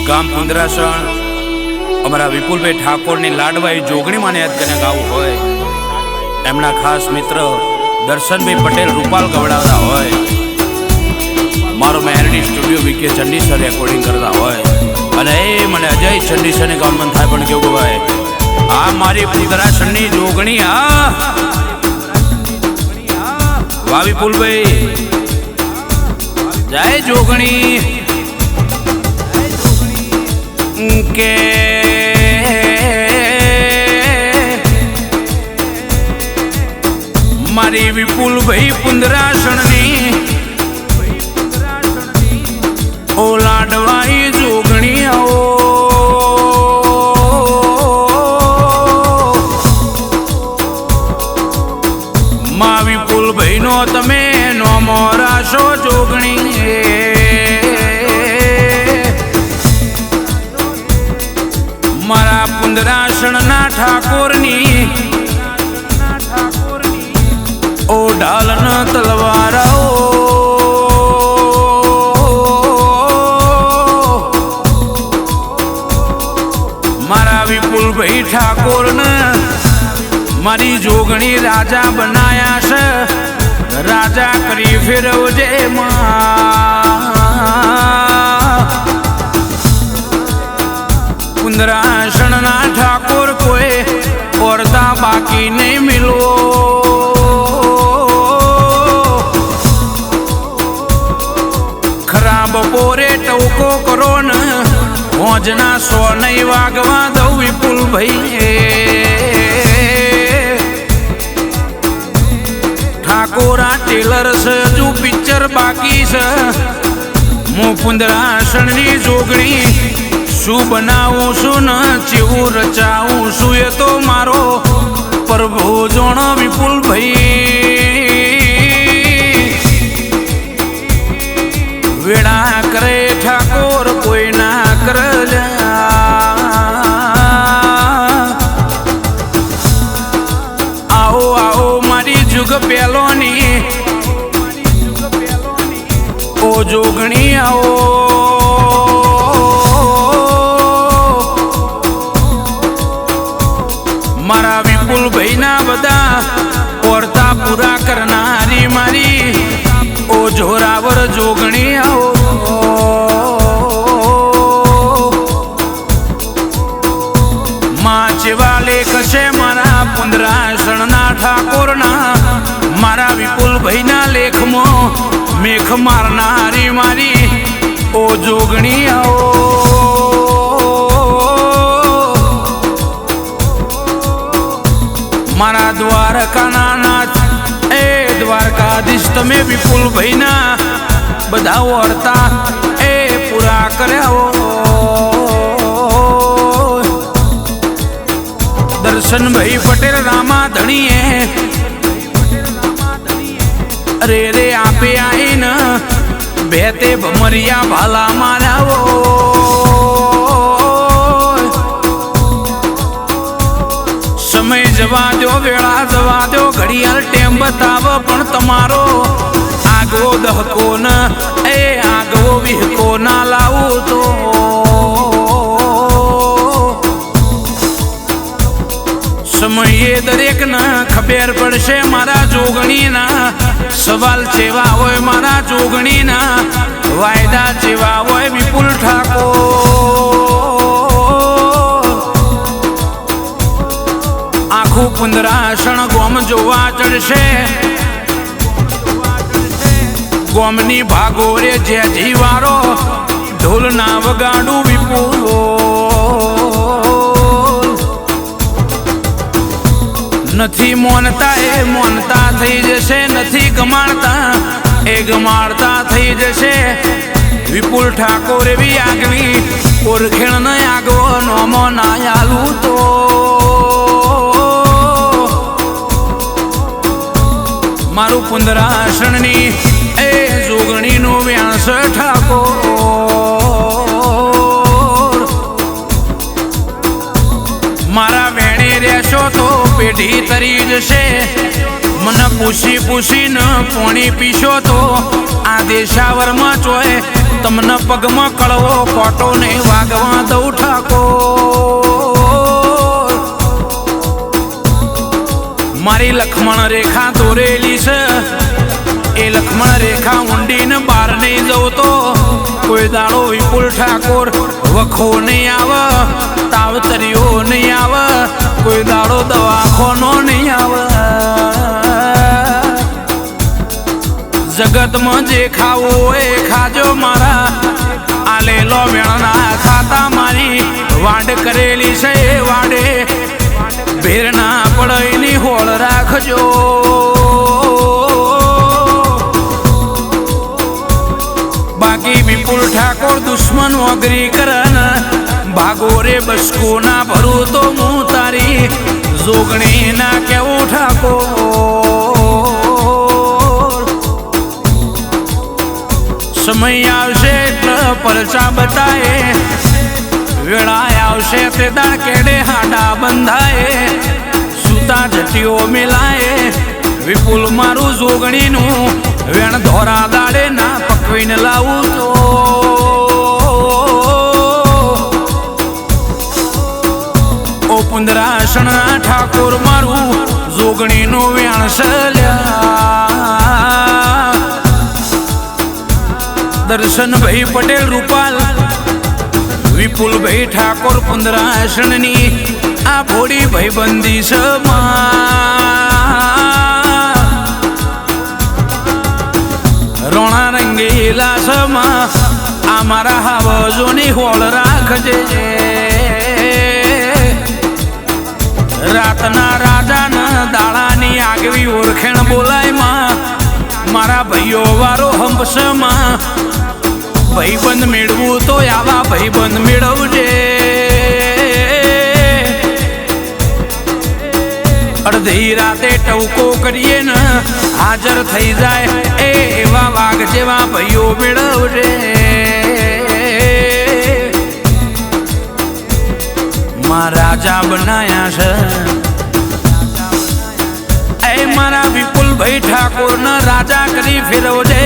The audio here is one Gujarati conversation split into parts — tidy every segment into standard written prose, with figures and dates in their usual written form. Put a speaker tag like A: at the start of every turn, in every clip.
A: ગામ પુંદરાસણ અમારા વિપુલભાઈ ઠાકોરની લાડવાઈ જોગણી માને યાદ કરીને ગાવું હોય, એમના ખાસ મિત્ર દર્શનભાઈ પટેલ રૂપાલ ગવડાવતા હોય, મારો મેરડી સ્ટુડિયો વીકે ચંડીસર રેકોર્ડિંગ કરતા હોય, અને એ મને અજય ચંડીસરની ગામ મન થાય પણ કેવું ભાઈ, આ મારી પુંદરાસણની જોગણી વાહ વિપુલભાઈ જય જોગણી કે મારી વિપુલભાઈ પુંદરાસણની ઓ લાડવાઈ જોગણી આવો મા વિપુલભાઈ નો તમે નો મોરાશો જોગણી મારા પુંદરાસણના ઠાકોરની ઓ ઢાલન તલવારાઓ મારા વિપુલભાઈ ઠાકોરને મારી જોગણી રાજા બનાયા છે, રાજા કરી ફેરવજે પુંદરાસણના ઠાકોર કોઈ ઓરતા બાકી નહીં મિલવો, ખરાબ પોરે ટવકો કરો ને હોજના સો નહીં વાગવા દઉં વિપુલભાઈ ઠાકોરા ટેલર છે હજુ પિક્ચર બાકી છે, હું પુંદરાસણની જોગણી શું બનાવું છું ને ચેવું રચાવું છું એ તો મારો પ્રભુ જોણો વિપુલભાઈ વેળા કરે ઠાકોર કોઈ ના કરે આવો આવો મારી જુગ પેલોની ઓ જોગણી આવો મારા વિપુલભાઈ ના બધા ઓરતા પૂરા કરનારી મારી ઓ જોરાવર જોગણી આવો માં જેવા લેખ છે મારા પુંદરાસણના ઠાકોરના, મારા વિપુલભાઈ ના લેખમાં મેખ મારનારી મારી ઓ જોગણી આવો મારા દ્વારકાના નાથ એ દ્વારકાધીશ તમે વિપુલભાઈ ના બધા વર્તા એ પૂરા કર્યા દર્શનભાઈ પટેલ રામા ધણીએ અરે રે આપે આઈને બેતે ભમરિયા ભાલા માર્યાવો સમય જવા દો વેળા જવા દો ઘડિયાળ ટેમ બતાવ પણ તમારો આગવો દહકો ન એ આગવો વિહકો ના લાવું તો સમયે દરેક ને ખબર પડશે મારા જોગણી ના સવાલ જેવા હોય, મારા જોગણી ના વાયદા જેવા હોય વિપુલ ઠાકોર આખું પુંદરાસણ ગોમ જોવા ચડશે, ગોમની ભાગોરે જે જીવારો ઢોલ ના વગાડું વિપુલ નથી મોનતા એ મોનતા થઈ જશે, નથી ગમાડતા એ ગમાડતા થઈ જશે વિપુલ ઠાકોર એવી આગવી ઓળખેણ ન આગવો નોમો ના આલું તો મારું પુંદરાસણની એ જોગણીનું વ્યાસ ઠાકોર મારા વેણે રહેશો તો પેઢી તરી જશે, મને પૂછી પૂછીને પોણી પીશો તો આ દેશાવરમાં ચોય તમને પગમાં કળવો કોટો ને વાગવા દઉં ઠાકોર. મારી લક્ષ્મણ રેખા દોરેલી છે, એ લક્ષ્મણ રેખા ઊંડીને બહાર નહીં જવું તો કોઈ દાડો વિપુલ ઠાકોર વખો નહીં આવે, તાવતરીઓ નહીં આવે, કોઈ દાડો દવાખાનો નહીં આવે. જગતમાં જે ખાવું એ ખાજો મારા, આ લેલો વેણના ખાતા મારી વાડ કરેલી છે એ વાડે ભેર ના પડેલી હોળ રાખજો. બાકી વિપુલ ઠાકોર દુશ્મન વગરી કરન ભાગો રે બસકો ના ભરું તો હું તારી જોગણી ના કેવું ઠાકોર. સમય આવશે એટલે પરચા બતાએ, વેળા આવશે તે દાળ કેડે હાડા બંધાય, સુતા જટીઓ મિલાય. વિપુલ મારું જોગણીનું વેણ ધોરા દાડે ના પકવીને લાવું તો ઓ પુંદરાસણ ઠાકોર મારું જોગણીનું વેણ સલ્યા. દર્શનભાઈ પટેલ રૂપાલ વિપુલભાઈ ઠાકોર પુંદરાસણની આ ભોળી ભાઈબંધી રોણા રંગેલા સમા આ મારા હાવજોની હોળ રાખજે. રાતના રાજાના દાડાની આગવી ઓળખેણ બોલાયમાં મારા ભાઈઓ વારો હંપસમાં ભાઈબંધ મેળવું તો આવા ભાઈબંધ મેળવજે. અડધી રાતે ટવકો કરીએ ને હાજર થઈ જાય એવા વાઘ જેવા ભાઈઓ મેળવજે. માં રાજા બનાયા છે એ મારા વિપુલભાઈ ઠાકોર ના રાજા કરી ફેરવજે.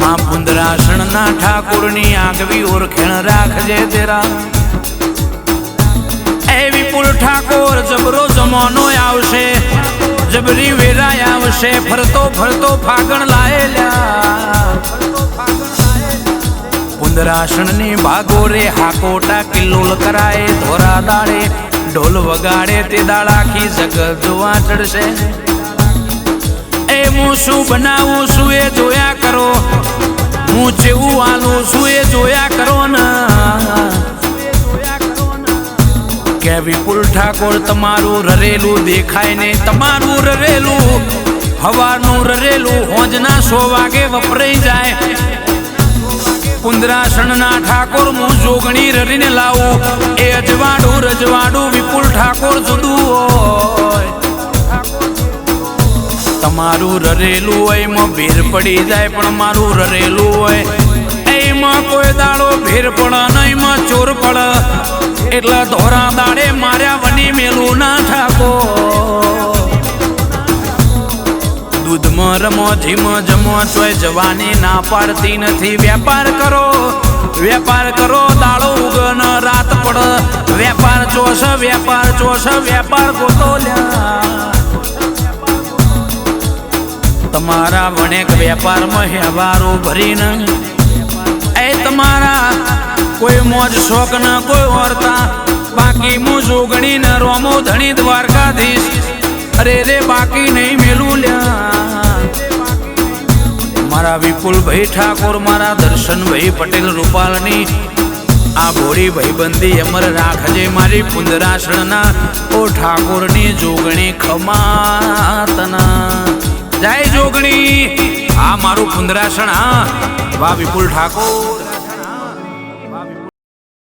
A: માં પુંદરાસણ ના ઠાકોર ની આગવી ઓળખેણ રાખજે તેરા. એ વિપુલ ઠાકોર જબરો જમાનો આવશે, જબરી વેરાય આવશે, ફરતો ફરતો ફાગણ લાયેલા. પુંદરાસણ ની ભાગો રે હાકોટા કિલ્લોલ કરાય, ધોરા દાડે ઢોલ વગાડે તે દાડાખી જગત જોવા ચડશે. એ હું શું બનાવું છું એ જોયા કરો, હું જેવું આલું છું એ જોયા કરો ને. કે વિપુલ ઠાકોર તમારું રરેલું દેખાય ને, તમારું રરેલું હવાનું રરેલું હોજના 100 વાગે વપરાઈ જાય. પુંદરાસણ ના ઠાકોર હું જોગણી રરીને લાવું એ અજવાડું રજવાડું વિપુલ ઠાકોર જુદું હોય. તમારું રરેલું હોય એમાં ભેર પડી જાય, પણ મારું રરેલું હોય એમાં કોઈ દાડો ભેર પડે નહીં, એમાં ચોર પડે. એટલે ધોરા દાડે માર્યા વની મેલું ના ઠાકોર. દૂધમાં રમો જીમ જમો ચોય જવાની ના પાડતી નથી. વેપાર કરો વેપાર કરો દાડો ઉગન રાત પડ, વેપાર ચોસ વેપાર ચોસ વેપાર ગોતો લ્યા. તમારા વણેક વેપારમાં હેવારો ભરીને એ તમારા કોઈ મોજ શોખ ન કોઈ વર્તા. બાકી હું જોગણી ન રોમો ધણી દ્વારકાધીશ અરે રે બાકી નહીં મેલું લ્યા. મારા વિપુલભાઈ ઠાકોર મારા દર્શનભાઈ પટેલ રૂપાલની આ ભોળી ભાઈબંધી અમર રાખજે. મારી પુંદરાસણના ઓ ઠાકોરની જોગણી ખમાતના જય જોગણી. આ મારું પુંદરાસણ. હા વાહ વિપુલ ઠાકોર.